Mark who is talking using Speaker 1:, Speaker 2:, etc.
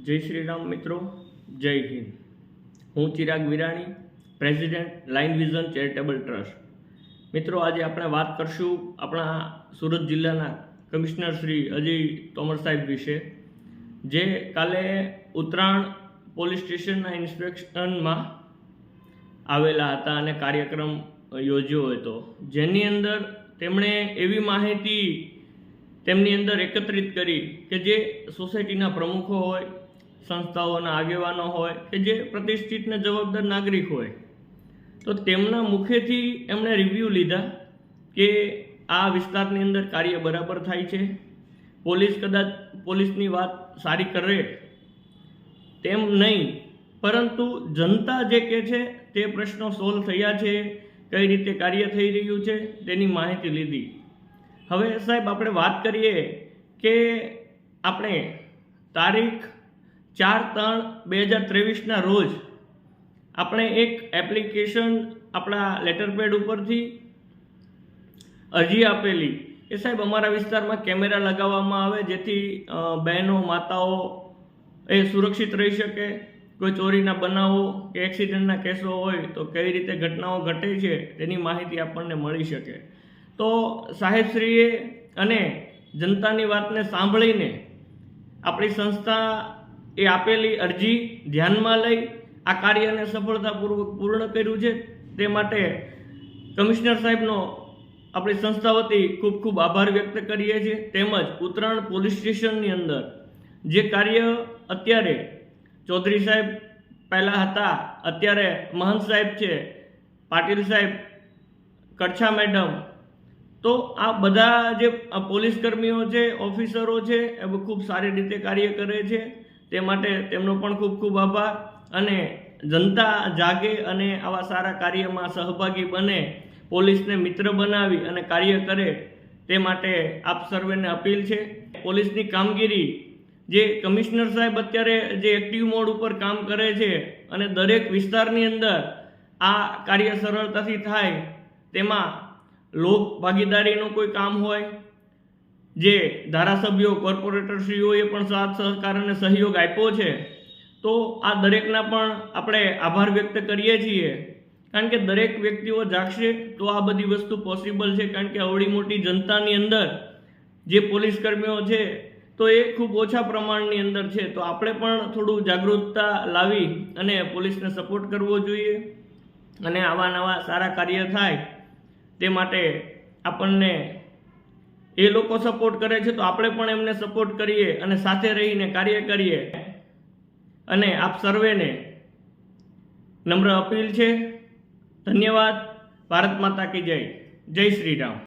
Speaker 1: जय श्री राम मित्रों, जय हिंद। हूँ Chirag Virani, president line vision charitable trust. मित्रों, आज આપણે વાત કરશું આપણા સુરત જિલ્લાના કમિશનર શ્રી અજય તોમર સાહેબ વિશે, જે કાલે ઉત્તરાયણ પોલીસ સ્ટેશનના ઇન્સ્પેક્શનમાં આવેલા હતા અને કાર્યક્રમ યોજ્યો હતો, જેની અંદર તેમણે એવી માહિતી તેમની અંદર એકત્રિત કરી કે જે સોસાયટીના પ્રમુખો હોય, સંસ્થાઓના આગેવાનો હોય કે જે પ્રતિષ્ઠિત ને જવાબદાર નાગરિક હોય, તો તેમના મુખેથી એમણે રિવ્યૂ લીધા કે આ વિસ્તારની અંદર કાર્ય બરાબર થાય છે, પોલીસ કદાચ પોલીસની વાત સારી કરે તેમ નહીં, પરંતુ જનતા જે કહે છે તે પ્રશ્નો સોલ્વ થયા છે, કઈ રીતે કાર્ય થઈ રહ્યું છે તેની માહિતી લીધી। હવે સાહેબ, આપણે વાત કરીએ કે આપણે તારીખ 4/3/2023ના રોજ આપણે એક એપ્લિકેશન આપણા લેટરપેડ ઉપરથી અરજી આપેલી કે સાહેબ અમારા વિસ્તારમાં કેમેરા લગાવવામાં આવે, જેથી બહેનો માતાઓ એ સુરક્ષિત રહી શકે, કોઈ ચોરીના બનાવો કે એક્સિડન્ટના કેસો હોય તો કઈ રીતે ઘટનાઓ ઘટે છે તેની માહિતી આપણને મળી શકે। તો સાહેબશ્રીએ અને જનતાની વાતને સાંભળીને આપણી સંસ્થા એ આપેલી અરજી ધ્યાનમાં લઈ આ કાર્યને સફળતાપૂર્વક પૂર્ણ કર્યું છે। તે માટે કમિશનર સાહેબનો આપણી સંસ્થા વતી ખૂબ ખૂબ આભાર વ્યક્ત કરીએ છીએ। તેમજ ઉત્તરાયણ પોલીસ સ્ટેશનની અંદર જે કાર્ય અત્યારે ચૌધરી સાહેબ પહેલાં હતા, અત્યારે મહંત સાહેબ છે, પાટીલ સાહેબ, કડછા મેડમ, તો આ બધા જે પોલીસ કર્મીઓ છે, ઓફિસરો છે, એ ખૂબ સારી રીતે કાર્ય કરે છે। તે માટે તેમનો પણ ખૂબ ખૂબ આભાર। અને જનતા જાગે અને આવા સારા કાર્યમાં સહભાગી બને, પોલીસને મિત્ર બનાવી અને કાર્ય કરે, તે માટે આપ સર્વેને અપીલ છે। પોલીસની કામગીરી જે કમિશનર સાહેબ અત્યારે જે એક્ટિવ મોડ ઉપર કામ કરે છે અને દરેક વિસ્તારની અંદર આ કાર્ય સરળતાથી થાય, તેમાં લોક ભાગીદારીનું કોઈ કામ હોય, જે ધારાસભ્યો, કોર્પોરેટરશ્રીઓએ પણ સાથ સહકાર અને સહયોગ આપ્યો છે, તો આ દરેકના પણ આપણે આભાર વ્યક્ત કરીએ છીએ। કારણ કે દરેક વ્યક્તિઓ જાગશે તો આ બધી વસ્તુ પોસિબલ છે। કારણ કે અવળી મોટી જનતાની અંદર જે પોલીસ કર્મીઓ છે તો એ ખૂબ ઓછા પ્રમાણની અંદર છે, તો આપણે પણ થોડું જાગૃતતા લાવી અને પોલીસને સપોર્ટ કરવો જોઈએ અને આવા નવા સારા કાર્ય થાય તે માટે આપણને એ લોકો સપોર્ટ કરે છે તો આપણે પણ એમને સપોર્ટ કરીએ અને સાથે રહીને કાર્ય કરીએ। અને આપ સર્વેને નમ્ર અપીલ છે। ધન્યવાદ। ભારત માતા કી જય। જય શ્રી રામ।